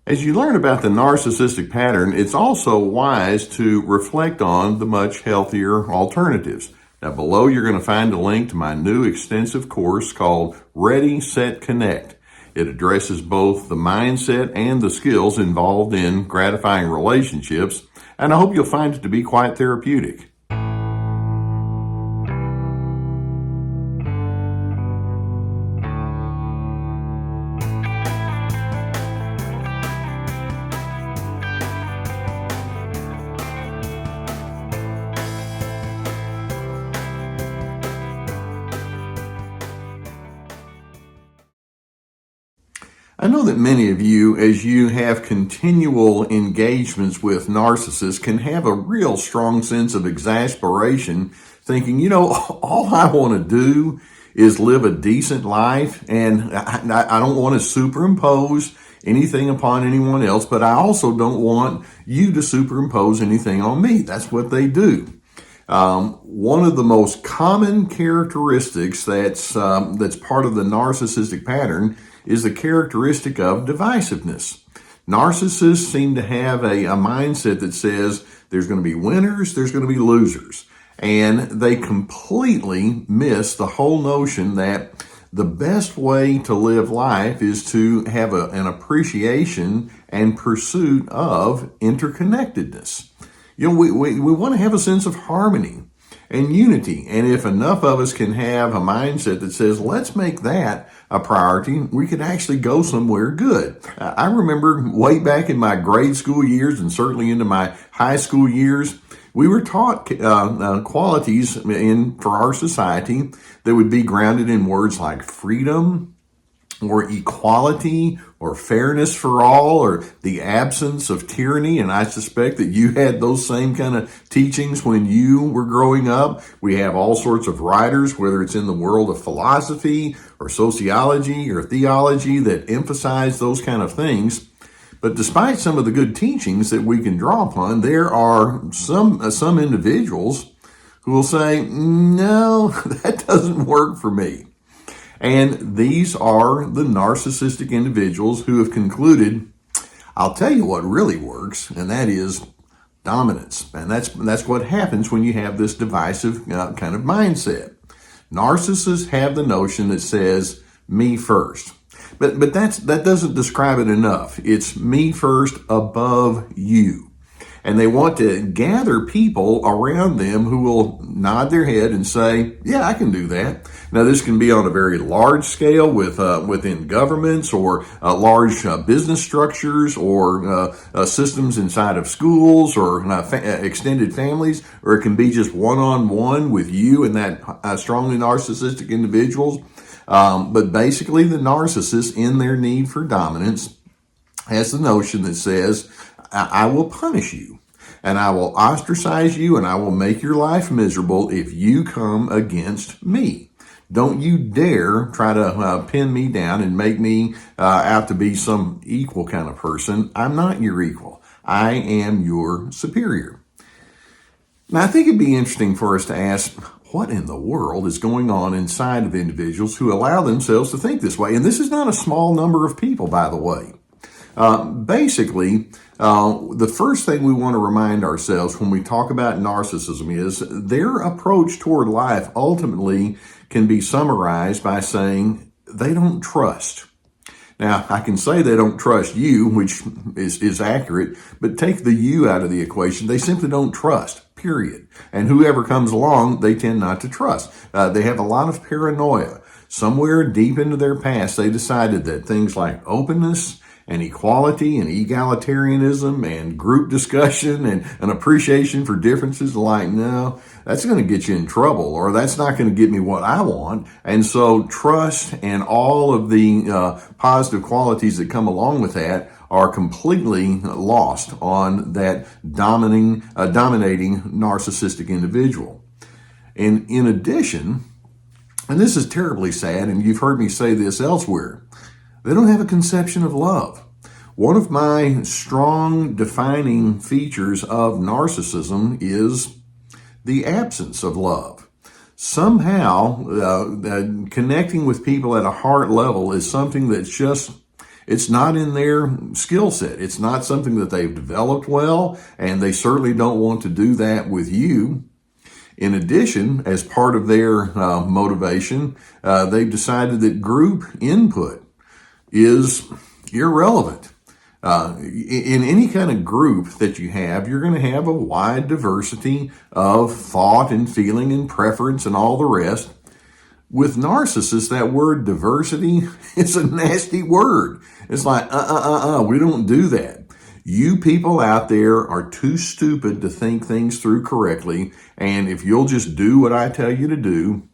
As you learn about the narcissistic pattern, it's also wise to reflect on the much healthier alternatives. Now, below you're going to find a link to my new extensive course called Ready, Set, Connect. It addresses both the mindset and the skills involved in gratifying relationships, and I hope you'll find it to be quite therapeutic. I know that many of you, as you have continual engagements with narcissists, can have a real strong sense of exasperation, thinking, all I want to do is live a decent life, and I don't want to superimpose anything upon anyone else, but I also don't want you to superimpose anything on me. That's what they do. One of the most common characteristics that's part of the narcissistic pattern is the characteristic of divisiveness. Narcissists seem to have a mindset that says there's going to be winners, there's going to be losers. And they completely miss the whole notion that the best way to live life is to have an appreciation and pursuit of interconnectedness. We want to have a sense of harmony and unity. And if enough of us can have a mindset that says, let's make that a priority, we could actually go somewhere good. I remember way back in my grade school years and certainly into my high school years, we were taught qualities for our society that would be grounded in words like freedom, or equality, or fairness for all, or the absence of tyranny. And I suspect that you had those same kind of teachings when you were growing up. We have all sorts of writers, whether it's in the world of philosophy or sociology or theology, that emphasize those kind of things. But despite some of the good teachings that we can draw upon, there are some individuals who will say, no, that doesn't work for me. And these are the narcissistic individuals who have concluded, I'll tell you what really works, and that is dominance. And that's what happens when you have this divisive kind of mindset. Narcissists have the notion that says, me first. But that doesn't describe it enough. It's me first above you. And they want to gather people around them who will nod their head and say, yeah, I can do that. Now, this can be on a very large scale within governments or large business structures or systems inside of schools or extended families, or it can be just one-on-one with you and that strongly narcissistic individuals. But basically, the narcissist, in their need for dominance, has the notion that says, I will punish you, and I will ostracize you, and I will make your life miserable if you come against me. Don't you dare try to pin me down and make me out to be some equal kind of person. I'm not your equal. I am your superior. Now, I think it'd be interesting for us to ask, what in the world is going on inside of individuals who allow themselves to think this way? And this is not a small number of people, by the way. Basically, the first thing we want to remind ourselves when we talk about narcissism is their approach toward life ultimately can be summarized by saying they don't trust. Now, I can say they don't trust you, which is accurate, but take the you out of the equation. They simply don't trust, period. And whoever comes along, they tend not to trust. They have a lot of paranoia. Somewhere deep into their past, they decided that things like openness and equality and egalitarianism and group discussion and an appreciation for differences, like, no, that's going to get you in trouble, or that's not going to get me what I want. And so trust and all of the positive qualities that come along with that are completely lost on that dominating narcissistic individual. And in addition, and this is terribly sad, and you've heard me say this elsewhere, they don't have a conception of love. One of my strong defining features of narcissism is the absence of love. Somehow, connecting with people at a heart level is something that's just, It's not in their skill set. It's not something that they've developed well, and they certainly don't want to do that with you. In addition, as part of their motivation, they've decided that group input is irrelevant. In any kind of group that you have, you're going to have a wide diversity of thought and feeling and preference and all the rest. With narcissists, that word diversity is a nasty word. It's like, we don't do that. You people out there are too stupid to think things through correctly, and if you'll just do what I tell you to do,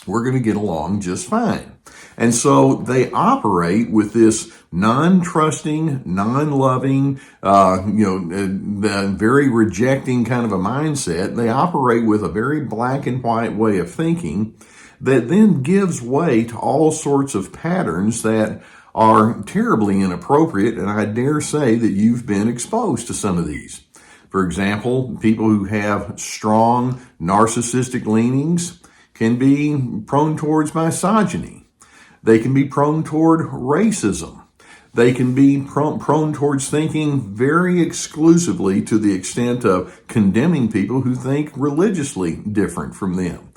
we're going to get along just fine. And so they operate with this non-trusting, non-loving, very rejecting kind of a mindset. They operate with a very black and white way of thinking that then gives way to all sorts of patterns that are terribly inappropriate, and I dare say that you've been exposed to some of these. For example, people who have strong narcissistic leanings can be prone towards misogyny. They can be prone toward racism. They can be prone towards thinking very exclusively to the extent of condemning people who think religiously different from them.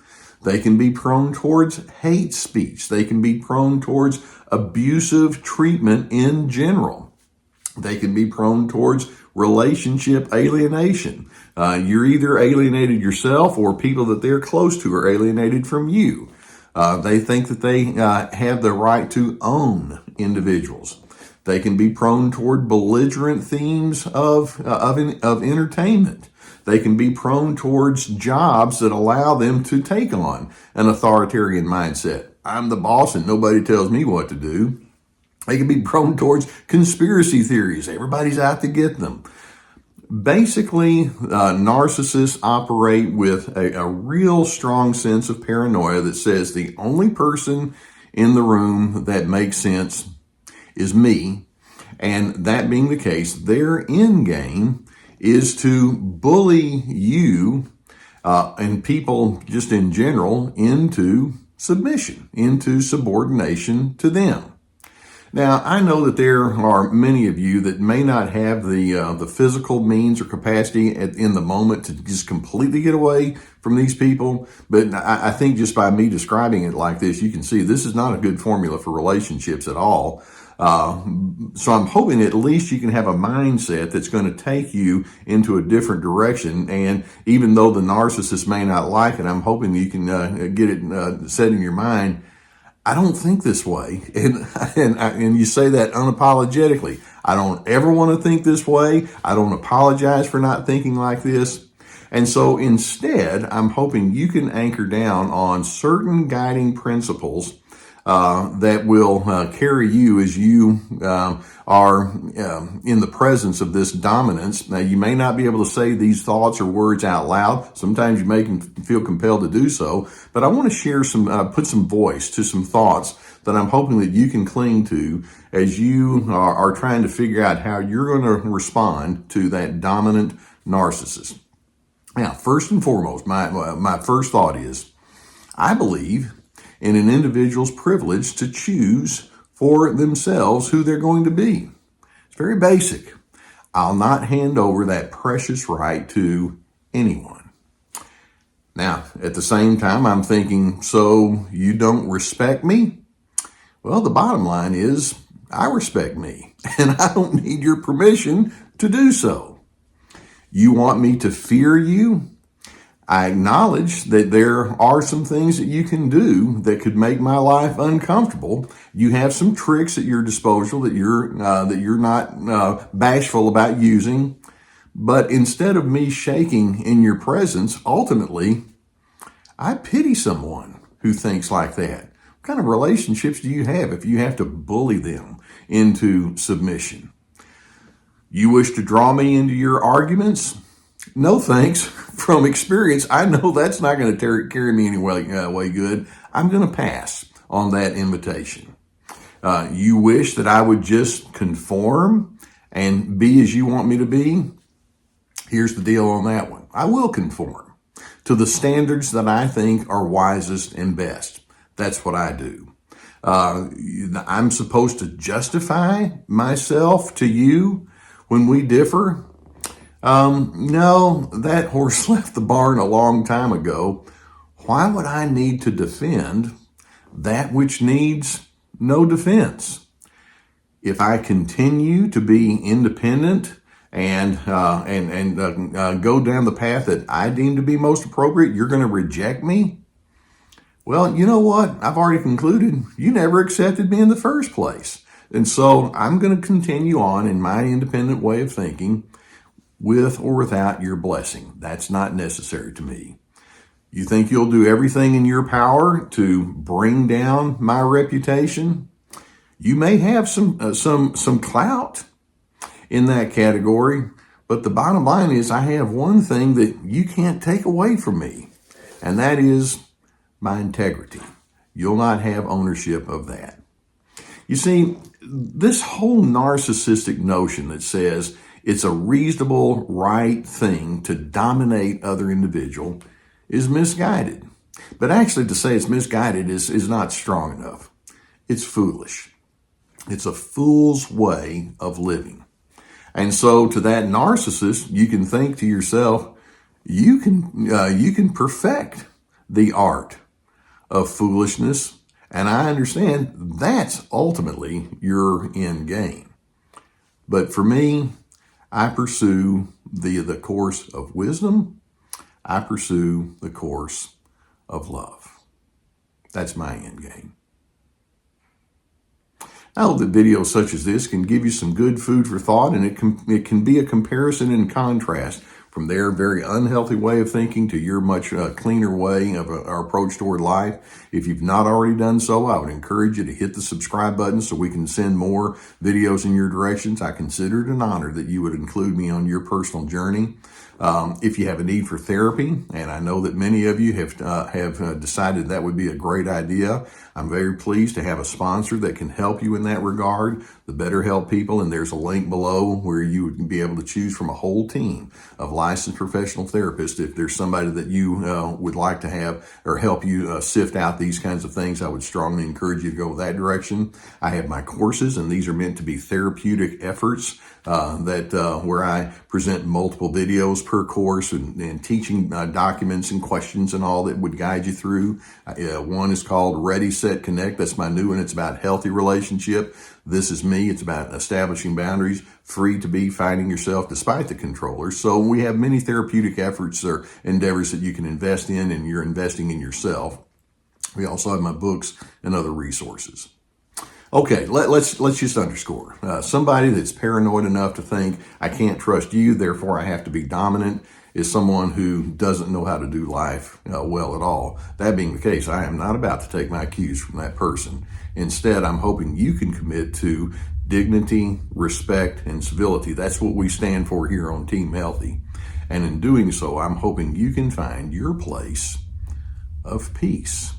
They can be prone towards hate speech. They can be prone towards abusive treatment in general. They can be prone towards relationship alienation. You're either alienated yourself or people that they're close to are alienated from you. They think that they have the right to own individuals. They can be prone toward belligerent themes of entertainment. They can be prone towards jobs that allow them to take on an authoritarian mindset. I'm the boss and nobody tells me what to do. They can be prone towards conspiracy theories. Everybody's out to get them. Basically, narcissists operate with a real strong sense of paranoia that says the only person in the room that makes sense is me. And that being the case, their end game is to bully you and people just in general into submission, into subordination to them. Now, I know that there are many of you that may not have the physical means or capacity in the moment to just completely get away from these people, but I think just by me describing it like this, you can see this is not a good formula for relationships at all. So I'm hoping at least you can have a mindset that's going to take you into a different direction. And even though the narcissist may not like it, I'm hoping you can get it set in your mind. I don't think this way. And you say that unapologetically. I don't ever want to think this way. I don't apologize for not thinking like this. And so instead, I'm hoping you can anchor down on certain guiding principles that will carry you as you are in the presence of this dominance. Now, you may not be able to say these thoughts or words out loud. Sometimes you may feel compelled to do so. But I want to share put some voice to some thoughts that I'm hoping that you can cling to as you are trying to figure out how you're going to respond to that dominant narcissist. Now, first and foremost, my first thought is, I believe in an individual's privilege to choose for themselves who they're going to be. It's very basic. I'll not hand over that precious right to anyone. Now, at the same time, I'm thinking, so you don't respect me? Well, the bottom line is, I respect me, and I don't need your permission to do so. You want me to fear you? I acknowledge that there are some things that you can do that could make my life uncomfortable. You have some tricks at your disposal that you're not bashful about using. But instead of me shaking in your presence, ultimately, I pity someone who thinks like that. What kind of relationships do you have if you have to bully them into submission? You wish to draw me into your arguments? No thanks. From experience, I know that's not going to carry me any way good. I'm going to pass on that invitation. You wish that I would just conform and be as you want me to be? Here's the deal on that one. I will conform to the standards that I think are wisest and best. That's what I do. I'm supposed to justify myself to you when we differ. No, that horse left the barn a long time ago. Why would I need to defend that which needs no defense? If I continue to be independent and go down the path that I deem to be most appropriate, you're going to reject me? Well, you know what? I've already concluded you never accepted me in the first place. And so I'm going to continue on in my independent way of thinking with or without your blessing. That's not necessary to me. You think you'll do everything in your power to bring down my reputation? You may have some clout in that category, but the bottom line is I have one thing that you can't take away from me, and that is my integrity. You'll not have ownership of that. You see, this whole narcissistic notion that says it's a reasonable, right thing to dominate other individual is misguided. But actually to say it's misguided is not strong enough. It's foolish. It's a fool's way of living. And so to that narcissist, you can think to yourself, you can perfect the art of foolishness, and I understand that's ultimately your end game. But for me, I pursue the course of wisdom. I pursue the course of love. That's my end game. I hope that videos such as this can give you some good food for thought, and it can be a comparison and contrast from their very unhealthy way of thinking to your much cleaner way of our approach toward life. If you've not already done so, I would encourage you to hit the subscribe button so we can send more videos in your directions. I consider it an honor that you would include me on your personal journey. If you have a need for therapy, and I know that many of you have decided that would be a great idea, I'm very pleased to have a sponsor that can help you in that regard, the BetterHelp people, and there's a link below where you would be able to choose from a whole team of licensed professional therapists. If there's somebody that you would like to have or help you sift out these kinds of things, I would strongly encourage you to go that direction. I have my courses, and these are meant to be therapeutic efforts where I present multiple videos per course and teaching documents and questions and all that would guide you through. One is called Ready, Set, Connect. That's my new one. It's about healthy relationship. This is me. It's about establishing boundaries, free to be, finding yourself despite the controllers. So we have many therapeutic efforts or endeavors that you can invest in, and you're investing in yourself. We also have my books and other resources. Okay, let's just underscore. Somebody that's paranoid enough to think, I can't trust you, therefore I have to be dominant, is someone who doesn't know how to do life well at all. That being the case, I am not about to take my cues from that person. Instead, I'm hoping you can commit to dignity, respect, and civility. That's what we stand for here on Team Healthy. And in doing so, I'm hoping you can find your place of peace.